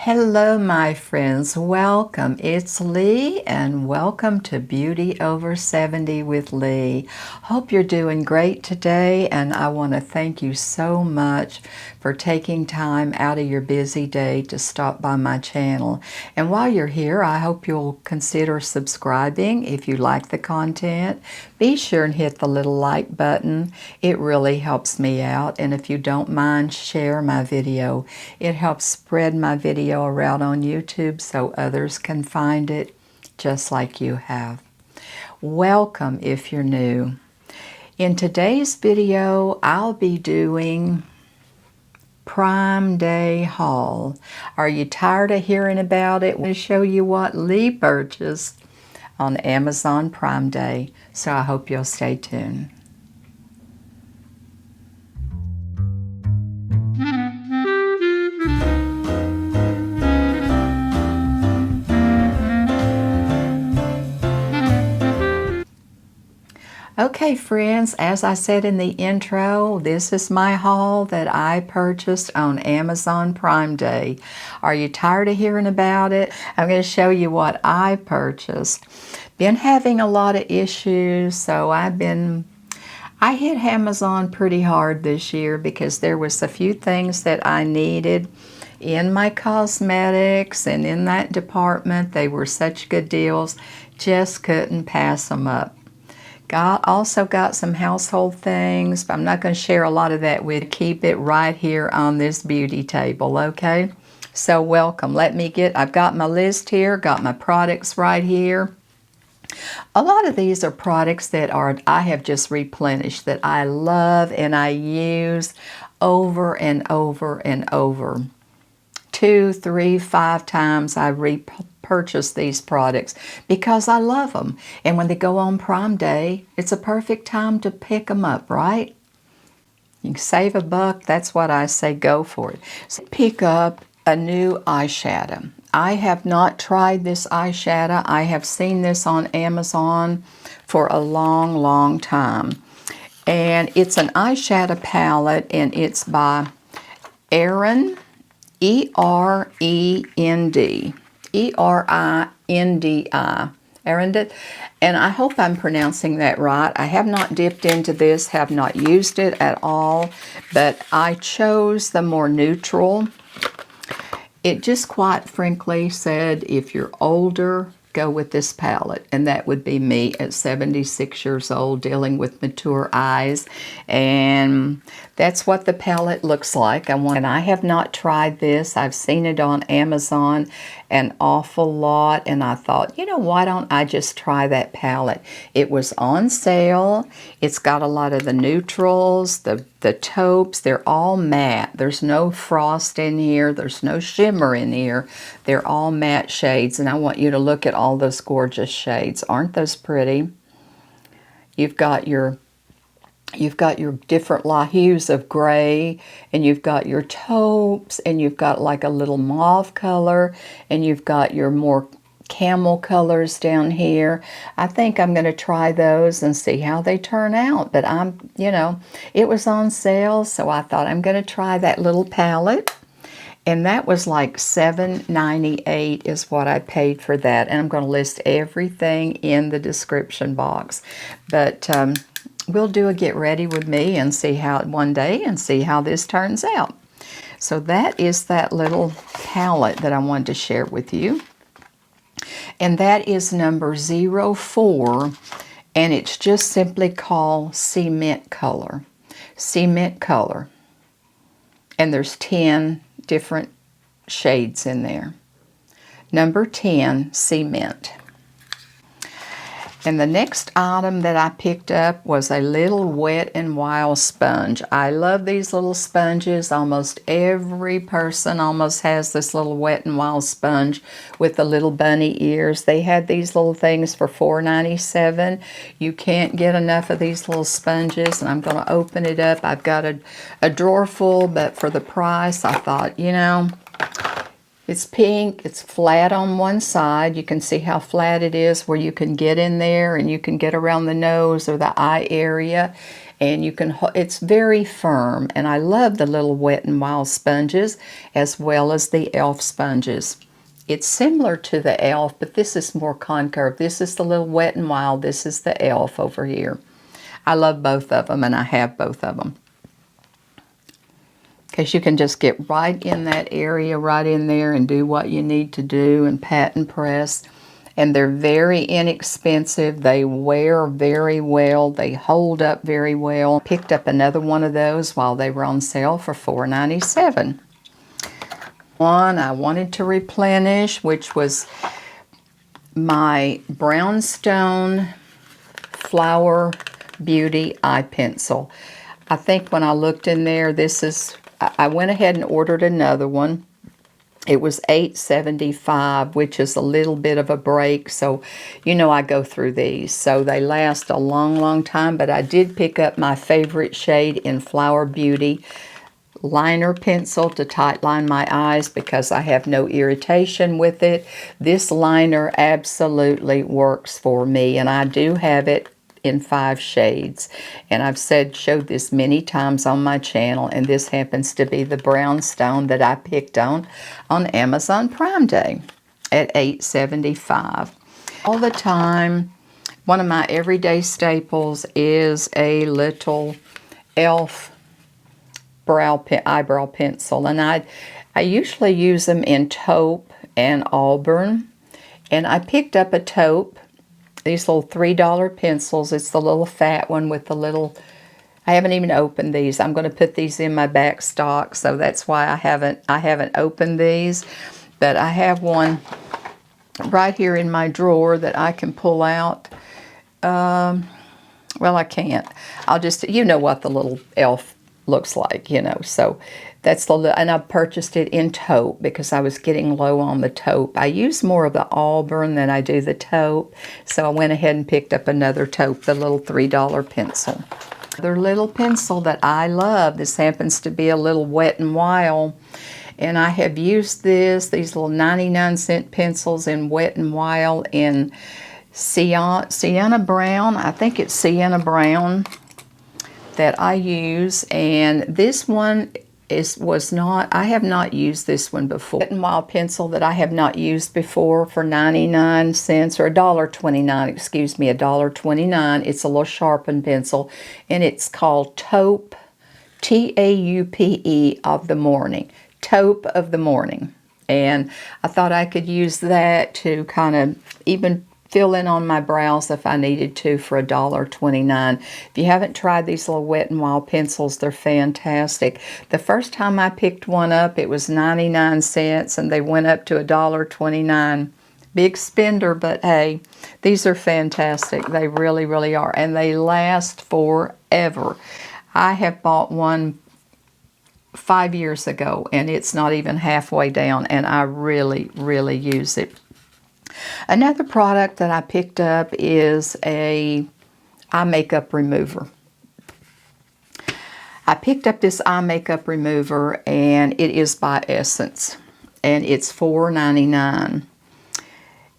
Hello my friends, welcome. It's Lee and welcome to Beauty Over 70 with Lee. Hope you're doing great today, and I want to thank you so much for taking time out of your busy day to stop by my channel. And while you're here, I hope you'll consider subscribing if you like the content. Be sure and hit the little like button. It really helps me out, and if you don't mind, share my video. It helps spread my video around on YouTube so others can find it just like you have. Welcome if you're new. In today's video, I'll be doing Prime Day haul. Are you tired of hearing about it? I'm going to show you what Lee purchased on Amazon Prime Day, so I hope you'll stay tuned. Okay friends, as I said in the intro, this is my haul that I purchased on Amazon Prime Day. Are you tired of hearing about it? I'm going to show you what I purchased. Been having a lot of issues, so I hit Amazon pretty hard this year because there was a few things that I needed in my cosmetics and in that department. They were such good deals, just couldn't pass them up. Also got some household things, but I'm not going to share a lot of that with you. Keep it right here on this beauty table, okay? So welcome. I've got my list here, got my products right here. A lot of these are products that I have just replenished that I love and I use over and over and over. 2, 3, 5 times I repurchase these products because I love them. And when they go on Prime Day, it's a perfect time to pick them up, right? You can save a buck. That's what I say, go for it. So pick up a new eyeshadow. I have not tried this eyeshadow. I have seen this on Amazon for a long, long time. And it's an eyeshadow palette, and it's by ERINDE. E-R-E-N-D. E-R-I-N-D-I. ERINDE. And I hope I'm pronouncing that right. I have not dipped into this, have not used it at all, but I chose the more neutral. It just quite frankly said, if you're older, go with this palette, and that would be me at 76 years old dealing with mature eyes, and that's what the palette looks like. And I have not tried this. I've seen it on Amazon an awful lot, and I thought, you know, why don't I just try that palette? It was on sale. It's got a lot of the neutrals, the taupes. They're all matte. There's no frost in here. There's no shimmer in here. They're all matte shades, and I want you to look at all those gorgeous shades. Aren't those pretty? You've got your different hues of gray, and you've got your taupes, and you've got like a little mauve color, and you've got your more camel colors down here. I think I'm going to try those and see how they turn out. But it was on sale, so I thought I'm going to try that little palette. And that was like $7.98 is what I paid for that. And I'm going to list everything in the description box. But we'll do a get ready with me and see how one day and see how this turns out. So that is that little palette that I wanted to share with you. And that is number 04, and it's just simply called Cement Color. Cement Color. And there's 10 different shades in there. Number 10, Cement. And the next item that I picked up was a little Wet n Wild sponge. I love these little sponges. Almost every person almost has this little Wet n Wild sponge with the little bunny ears. They had these little things for $4.97. You can't get enough of these little sponges, and I'm going to open it up. I've got a drawer full, but for the price, I thought, you know, it's pink, it's flat on one side. You can see how flat it is where you can get in there and you can get around the nose or the eye area. and you can, it's very firm, and I love the little Wet n Wild sponges as well as the e.l.f. sponges. It's similar to the e.l.f., but this is more concave. This is the little Wet n Wild. This is the e.l.f. over here. I love both of them, and I have both of them. Because you can just get right in that area, right in there, and do what you need to do and pat and press. And they're very inexpensive. They wear very well. They hold up very well. Picked up another one of those while they were on sale for $4.97. One I wanted to replenish, which was my Brownstone Flower Beauty Eye Pencil. I think when I looked in there, I went ahead and ordered another one. It was $8.75, which is a little bit of a break. So, you know, I go through these. So they last a long, long time. But I did pick up my favorite shade in Flower Beauty liner pencil to tight line my eyes because I have no irritation with it. This liner absolutely works for me. And I do have it in 5 shades, and I've showed this many times on my channel, and this happens to be the Brownstone that I picked on Amazon Prime Day at $8.75. All the time, one of my everyday staples is a little e.l.f. eyebrow pencil, and I usually use them in taupe and auburn, and I picked up a taupe. These little $3 pencils. It's the little fat one with the little, I haven't even opened these. I'm going to put these in my back stock, so that's why I haven't opened these. But I have one right here in my drawer that I can pull out. Well, I can't. I'll just, you know what the little e.l.f. looks like, you know. So that's and I purchased it in taupe because I was getting low on the taupe. I use more of the auburn than I do the taupe, so I went ahead and picked up another taupe, the little $3 pencil. Another little pencil that I love, this happens to be a little Wet n Wild, and I have used these little 99-cent pencils in Wet n Wild in Sienna Brown. I think it's Sienna Brown that I use, and this one I have not used this one before. Wet n Wild pencil that I have not used before for 99 cents or $1.29, excuse me, $1.29. It's a little sharpened pencil, and it's called Taupe, T-A-U-P-E of the morning. Taupe of the morning. And I thought I could use that to kind of even fill in on my brows if I needed to for $1.29. If you haven't tried these little Wet n Wild pencils, they're fantastic. The first time I picked one up, it was 99 cents, and they went up to $1.29. Big spender, but hey, these are fantastic. They really, really are, and they last forever. I have bought one 5 years ago, and it's not even halfway down, and I really, really use it. Another product that I picked up is a eye makeup remover. I picked up this eye makeup remover, and it is by Essence, and it's $4.99.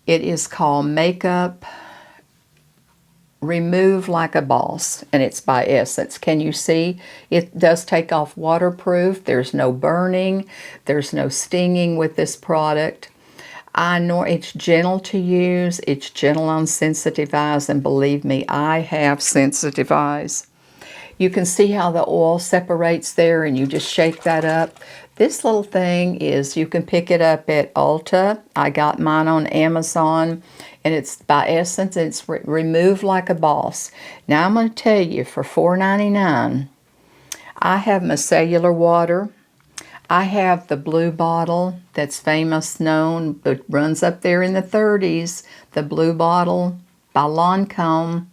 It is called Makeup Remove Like a Boss, and it's by Essence. Can you see? It does take off waterproof. There's no burning. There's no stinging with this product. I know it's gentle to use. It's gentle on sensitive eyes, and believe me, I have sensitive eyes. You can see how the oil separates there, and you just shake that up. This little thing is, you can pick it up at Ulta. I got mine on Amazon, and it's by Essence. It's Remove Like a Boss. Now I'm going to tell you, for $4.99, I have micellar water. I have the blue bottle that's famous known, but runs up there in the 30s. The blue bottle by Lancome,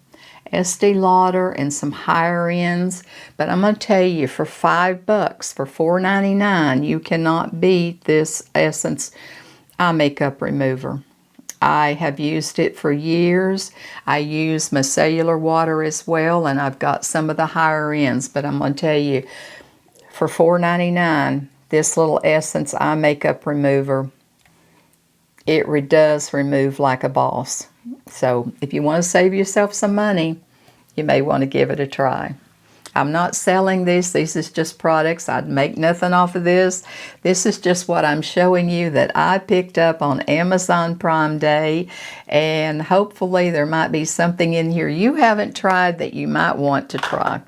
Estee Lauder, and some higher ends. But I'm going to tell you, for $5, for $4.99, you cannot beat this Essence eye makeup remover. I have used it for years. I use micellar water as well, and I've got some of the higher ends. But I'm going to tell you, for $4.99, this little Essence eye makeup remover, it does remove like a boss. So if you want to save yourself some money, you may want to give it a try. I'm not selling this. This is just products. I'd make nothing off of this. This is just what I'm showing you that I picked up on Amazon Prime Day. And hopefully there might be something in here you haven't tried that you might want to try.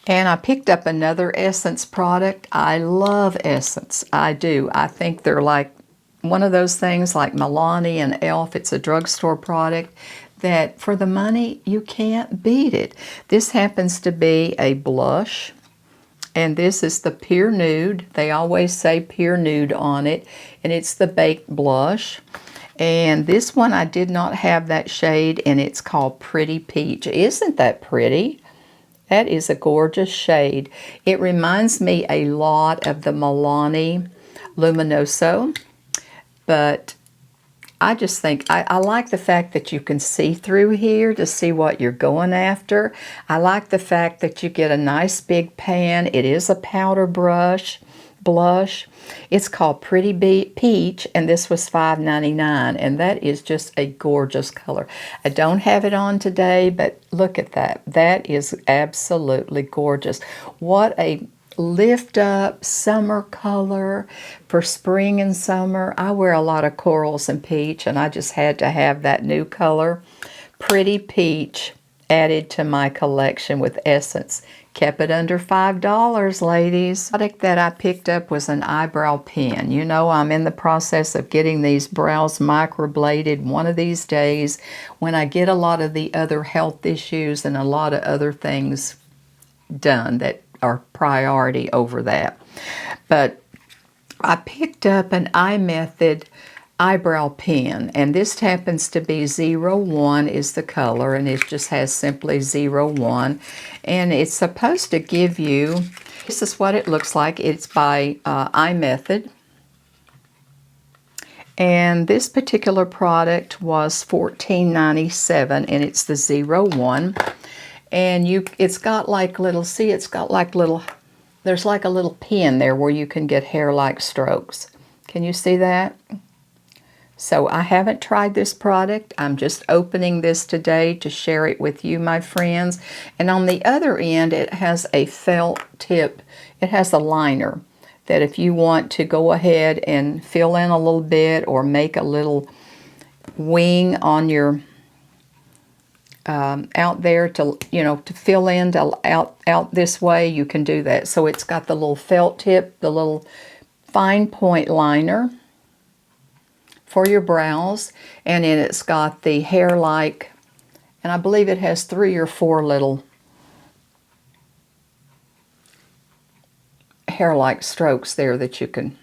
And I picked up another Essence product. I love Essence. I do. I think they're like one of those things like Milani and e.l.f. It's a drugstore product that for the money, you can't beat it. This happens to be a blush, and this is the Pure Nude. They always say Pure Nude on it, and it's the Baked Blush. And this one, I did not have that shade, and it's called Pretty Peach. Isn't that pretty? That is a gorgeous shade. It reminds me a lot of the Milani Luminoso, but I just think, I like the fact that you can see through here to see what you're going after. I like the fact that you get a nice big pan. It is a powder blush. It's called Pretty Peach, and this was $5.99, and that is just a gorgeous color. I don't have it on today, but look at that. That is absolutely gorgeous. What a lift up summer color for spring and summer. I wear a lot of corals and peach, and I just had to have that new color. Pretty Peach added to my collection with Essence. Kept it under $5, ladies. The product that I picked up was an eyebrow pen. You know, I'm in the process of getting these brows microbladed one of these days when I get a lot of the other health issues and a lot of other things done that are priority over that. But I picked up an iMethod eyebrow pen, and this happens to be 01 is the color, and it just has simply 01, and it's supposed to give you, this is what it looks like. It's by iMethod, and this particular product was $14.97, and it's the 01. And it's got like little, see, it's got like little, there's like a little pin there where you can get hair-like strokes. Can you see that? So I haven't tried this product. I'm just opening this today to share it with you, my friends. And on the other end, it has a felt tip. It has a liner that if you want to go ahead and fill in a little bit or make a little wing on your out there to, you know, to fill in to out this way, you can do that. So it's got the little felt tip, the little fine point liner for your brows, and then it's got the hair-like, and I believe it has 3 or 4 little hair-like strokes there that you can,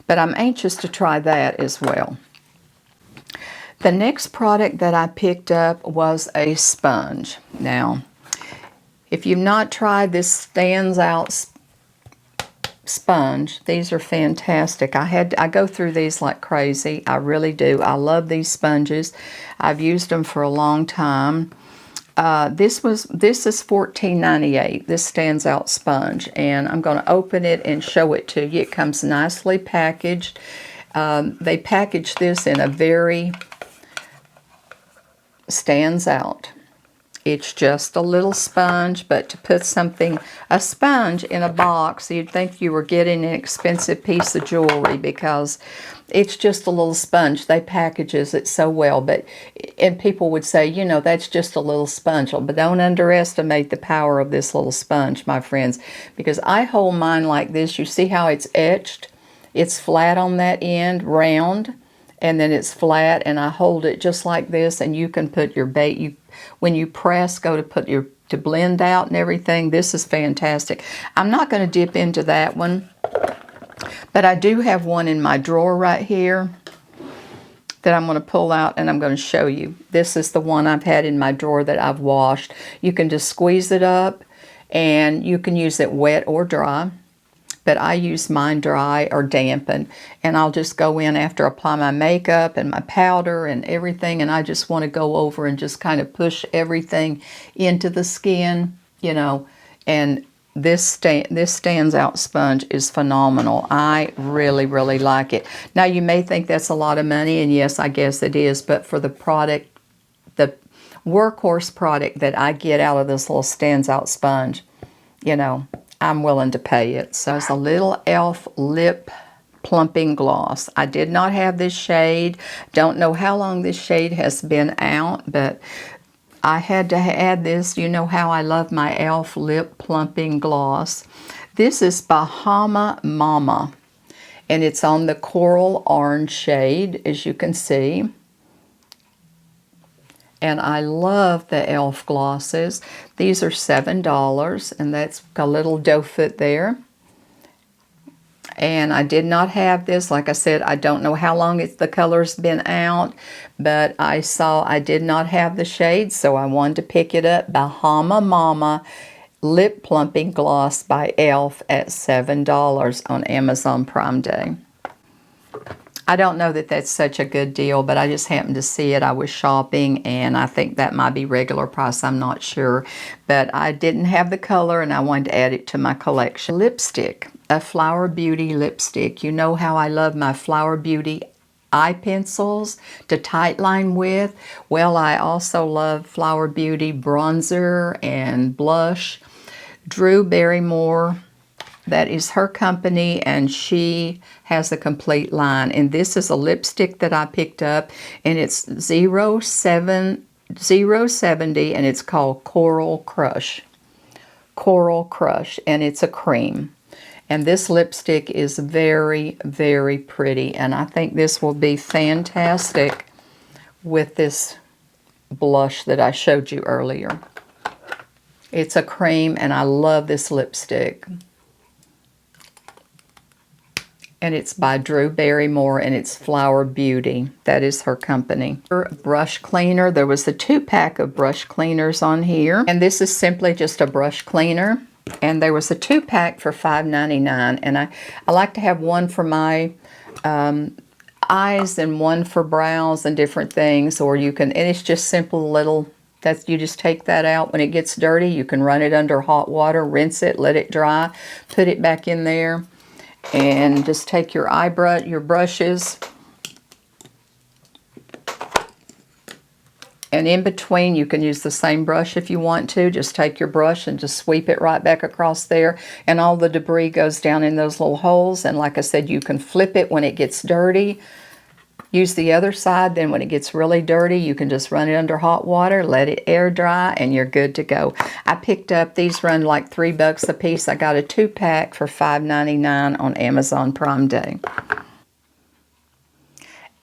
but I'm anxious to try that as well. The next product that I picked up was a sponge. Now, if you've not tried this Stands Out sponge, these are fantastic. I go through these like crazy. I really do. I love these sponges. I've used them for a long time. This is $14.98. This Stands Out sponge, and I'm going to open it and show it to you. It comes nicely packaged. They package this in a very Stands Out. It's just a little sponge, but to put something, a sponge in a box, you'd think you were getting an expensive piece of jewelry because it's just a little sponge. They packages it so well, but, and people would say, you know, that's just a little sponge. But don't underestimate the power of this little sponge, my friends, because I hold mine like this. You see how it's etched? It's flat on that end, round, and then it's flat, and I hold it just like this, and you can put your bait, when you press, go to put your, to blend out and everything. This is fantastic. I'm not going to dip into that one, but I do have one in my drawer right here that I'm going to pull out and I'm going to show you. This is the one I've had in my drawer that I've washed. You can just squeeze it up, and you can use it wet or dry. But I use mine dry or dampen, and I'll just go in after I apply my makeup and my powder and everything, and I just want to go over and just kind of push everything into the skin, you know. And this Stands Out sponge is phenomenal. I really, really like it. Now, you may think that's a lot of money, and yes, I guess it is, but for the product, workhorse product that I get out of this little stands out sponge, you know, I'm willing to pay it. So it's a little e.l.f. lip plumping gloss. I did not have this shade. Don't know how long this shade has been out, but I had to add this. You know how I love my e.l.f. lip plumping gloss. This is Bahama Mama, and it's on the coral orange shade, as you can see. And I love the e.l.f. glosses. These are $7, and that's a little doe foot there. And I did not have this. Like I said, I don't know how long the color's been out, but I saw I did not have the shade, so I wanted to pick it up. Bahama Mama Lip Plumping Gloss by e.l.f. at $7 on Amazon Prime Day. I don't know that that's such a good deal, but I just happened to see it. I was shopping, and I think that might be regular price. I'm not sure. But I didn't have the color, and I wanted to add it to my collection. Lipstick, a Flower Beauty lipstick. You know how I love my Flower Beauty eye pencils to tightline with. Well, I also love Flower Beauty bronzer and blush. Drew Barrymore, that is her company, and she has a complete line. And this is a lipstick that I picked up, and it's 070, and it's called Coral Crush. Coral Crush, and it's a cream. And this lipstick is very, very pretty, and I think this will be fantastic with this blush that I showed you earlier. It's a cream, and I love this lipstick. And it's by Drew Barrymore, and it's Flower Beauty. That is her company. Brush cleaner. There was a 2-pack of brush cleaners on here. And this is simply just a brush cleaner. And there was a 2-pack for $5.99. And I like to have one for my eyes and one for brows and different things. Or you can, and it's just simple little, you just take that out. When it gets dirty, you can run it under hot water, rinse it, let it dry, put it back in there. And just take your your brushes, and in between you can use the same brush if you want to. Just take your brush and just sweep it right back across there, and all the debris goes down in those little holes. And like I said, you can flip it when it gets dirty. Use the other side, then when it gets really dirty, you can just run it under hot water, let it air dry, and you're good to go. I picked up, these run like $3 a piece. I got a 2-pack for $5.99 on Amazon Prime Day.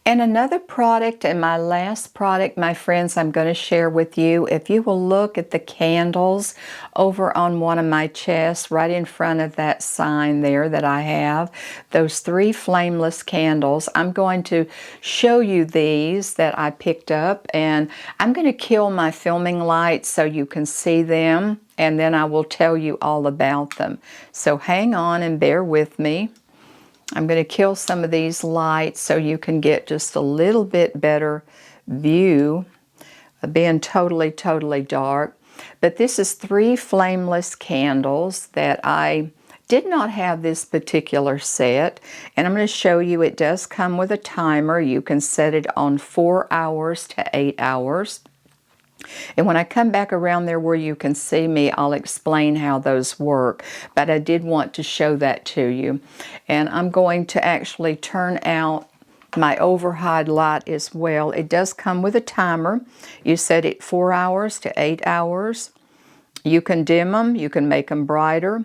And another product, and my last product, my friends, I'm going to share with you. If you will look at the candles over on one of my chests, right in front of that sign there that I have, those 3 flameless candles, I'm going to show you these that I picked up, and I'm going to kill my filming lights so you can see them, and then I will tell you all about them. So hang on and bear with me. I'm going to kill some of these lights so you can get just a little bit better view of being totally, totally dark. But this is 3 flameless candles that I did not have this particular set. And I'm going to show you, it does come with a timer. You can set it on 4 hours to 8 hours. And when I come back around there where you can see me, I'll explain how those work. But I did want to show that to you. And I'm going to actually turn out my overhead light as well. It does come with a timer. You set it 4 hours to 8 hours. You can dim them. You can make them brighter.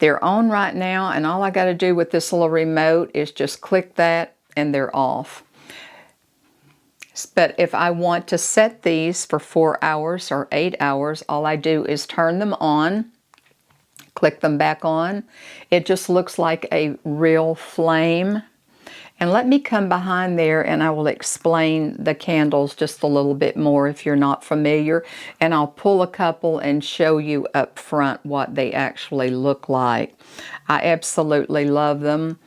They're on right now, and all I got to do with this little remote is just click that, and they're off. But if I want to set these for 4 hours or 8 hours, all I do is turn them on, click them back on. It just looks like a real flame. And let me come behind there and I will explain the candles just a little bit more if you're not familiar. And I'll pull a couple and show you up front what they actually look like. I absolutely love them.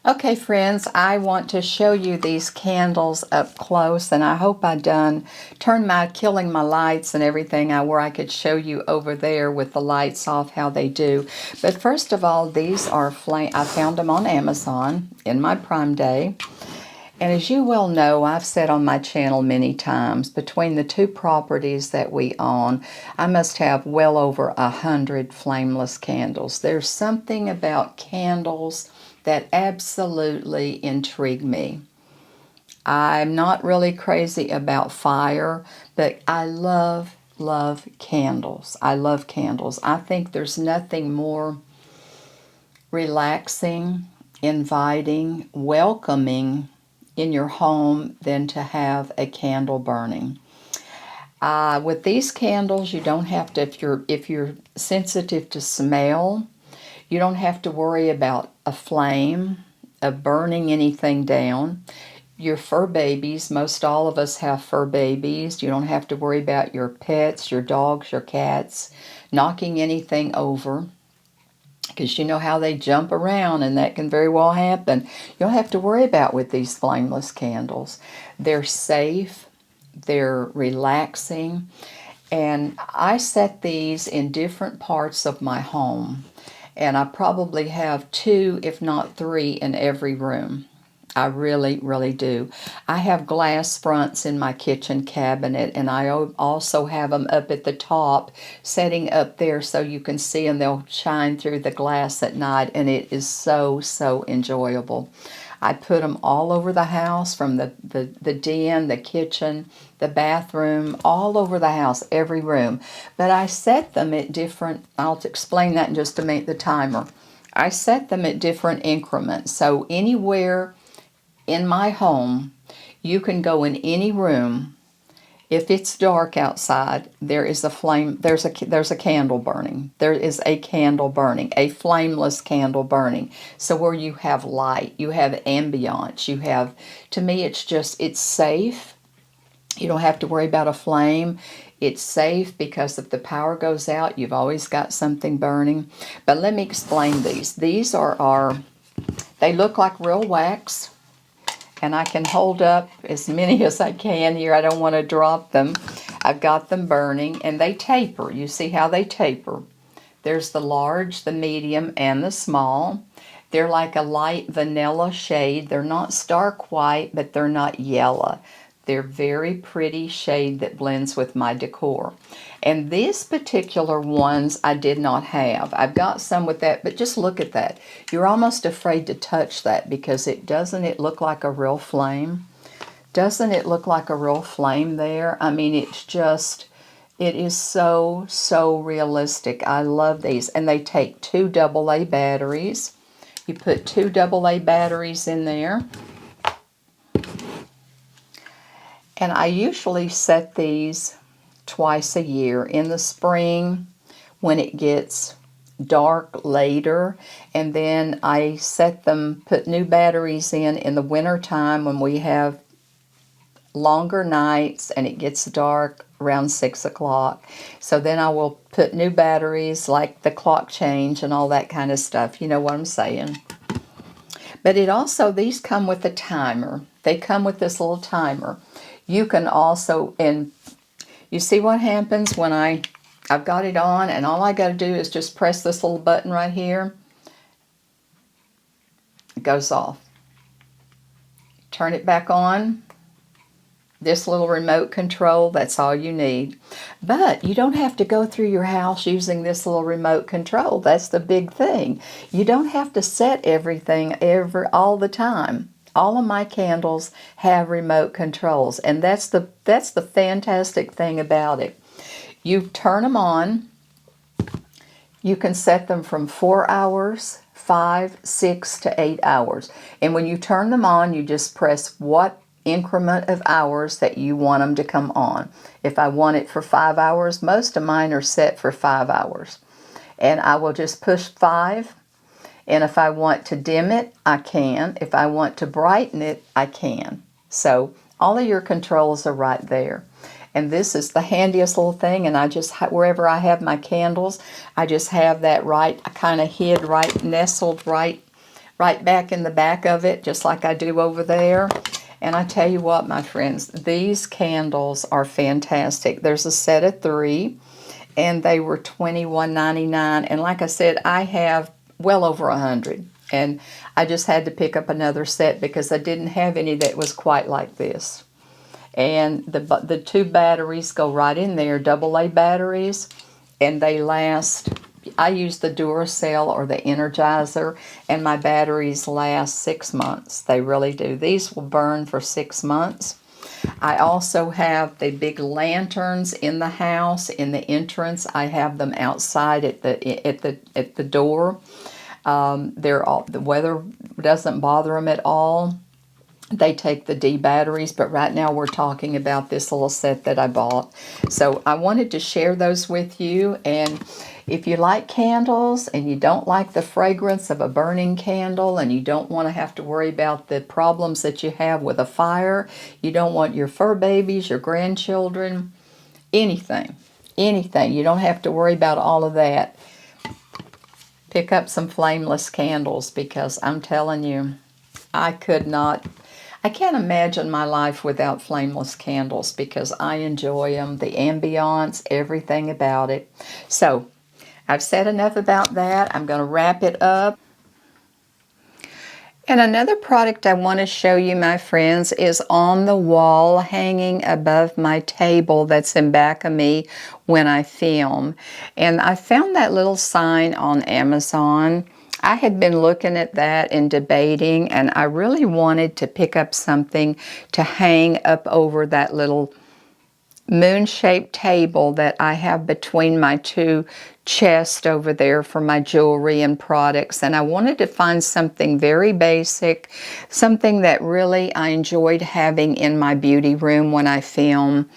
Okay friends, I want to show you these candles up close, and I hope I turned killing my lights and everything where I could show you over there with the lights off how they do. But first of all, these are I found them on Amazon in my Prime Day. And as you well know, I've said on my channel many times, between the two properties that we own, I must have well over 100 flameless candles. There's something about candles that absolutely intrigue me. I'm not really crazy about fire, but I love candles. I love candles. I think there's nothing more relaxing, inviting, welcoming in your home than to have a candle burning. With these candles, you don't have to, if you're sensitive to smell, you don't have to worry about a flame, of burning anything down. Your fur babies, most all of us have fur babies. You don't have to worry about your pets, your dogs, your cats, knocking anything over, because you know how they jump around, and that can very well happen. You don't have to worry about with these flameless candles. They're safe, they're relaxing, and I set these in different parts of my home, and I probably have 2, if not 3, in every room. I really, really do. I have glass fronts in my kitchen cabinet, and I also have them up at the top, setting up there so you can see them. They'll shine through the glass at night, and it is so, so enjoyable. I put them all over the house, from the den, the kitchen, the bathroom, all over the house, every room. But I set them at different, I'll explain that in just a minute, the timer. I set them at different increments. So anywhere in my home, you can go in any room. If it's dark outside, there is a flame, there's a candle burning. There is a candle burning, a flameless candle burning. So where you have light, you have ambiance, you have, to me, it's safe. You don't have to worry about a flame. It's safe because if the power goes out, you've always got something burning. But let me explain these. These are they look like real wax. And I can hold up as many as I can here. I don't want to drop them. I've got them burning, and they taper. You see how they taper. There's the large, the medium, and the small. They're like a light vanilla shade. They're not stark white, but they're not yellow. They're very pretty shade that blends with my decor. And these particular ones I did not have. I've got some with that, but just look at that. You're almost afraid to touch that because doesn't it look like a real flame? Doesn't it look like a real flame there? I mean, it is so, so realistic. I love these. And they take 2 AA batteries. You put 2 AA batteries in there. And I usually set these twice a year, in the spring when it gets dark later, and then I set them, put new batteries in the winter time when we have longer nights and it gets dark around 6 o'clock. So then I will put new batteries, like the clock change and all that kind of stuff. You know what I'm saying? But these come with a timer. They come with this little timer. You can also, and you see what happens when I've got it on, and all I got to do is just press this little button right here. It goes off. Turn it back on. This little remote control, that's all you need. But you don't have to go through your house using this little remote control. That's the big thing. You don't have to set everything all the time. All of my candles have remote controls, and that's the fantastic thing about it. You turn them on. You can set them from 4 hours, 5, 6 to 8 hours. And when you turn them on, you just press what increment of hours that you want them to come on. If I want it for 5 hours, most of mine are set for 5 hours. And I will just push 5. And if I want to dim it, I can. If I want to brighten it, I can. So all of your controls are right there. And this is the handiest little thing. And I just, wherever I have my candles, I just have that kind of hid nestled right back in the back of it, just like I do over there. And I tell you what, my friends, these candles are fantastic. There's a set of 3, and they were $21.99. And like I said, I have well over 100. And I just had to pick up another set because I didn't have any that was quite like this. And the 2 batteries go right in there, AA batteries, and they last. I use the Duracell or the Energizer, and my batteries last 6 months. They really do. These will burn for 6 months. I also have the big lanterns in the house, in the entrance. I have them outside at the door. The weather doesn't bother them at all. They take the D batteries, but right now we're talking about this little set that I bought. So I wanted to share those with you. And if you like candles and you don't like the fragrance of a burning candle, and you don't want to have to worry about the problems that you have with a fire, you don't want your fur babies, your grandchildren, anything, you don't have to worry about all of that. Pick up some Flameless candles, because I'm telling you, I can't imagine my life without Flameless candles, because I enjoy them, the ambiance, everything about it. So, I've said enough about that. I'm going to wrap it up. And another product I want to show you, my friends, is on the wall hanging above my table that's in back of me when I film. And I found that little sign on Amazon. I had been looking at that and debating, and I really wanted to pick up something to hang up over that little moon-shaped table that I have between my 2 chests over there for my jewelry and products. And I wanted to find something very basic, something that really I enjoyed having in my beauty room when I film.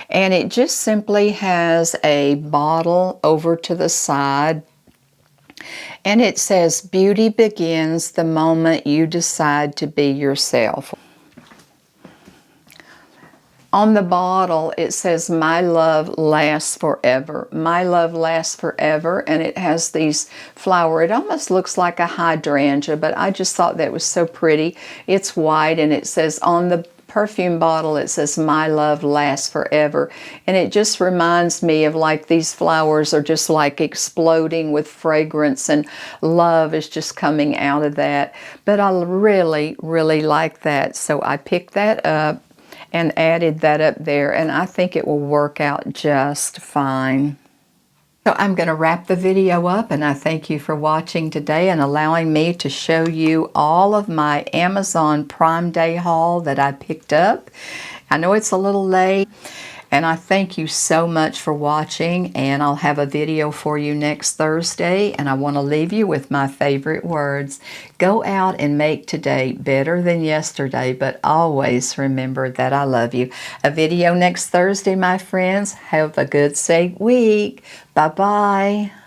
And it just simply has a bottle over to the side, and it says, "Beauty begins the moment you decide to be yourself." On the bottle, it says, "My love lasts forever." My love lasts forever, and it has these flowers. It almost looks like a hydrangea, but I just thought that was so pretty. It's white, and it says on the perfume bottle, it says, "My love lasts forever." And it just reminds me of, like, these flowers are just like exploding with fragrance, and love is just coming out of that. But I really, really like that. So I picked that up and added that up there, and I think it will work out just fine. So I'm going to wrap the video up, and I thank you for watching today and allowing me to show you all of my Amazon Prime Day haul that I picked up. I know it's a little late, and I thank you so much for watching, and I'll have a video for you next Thursday, and I want to leave you with my favorite words. Go out and make today better than yesterday, but always remember that I love you. A video next Thursday, my friends. Have a good, safe week. Bye-bye.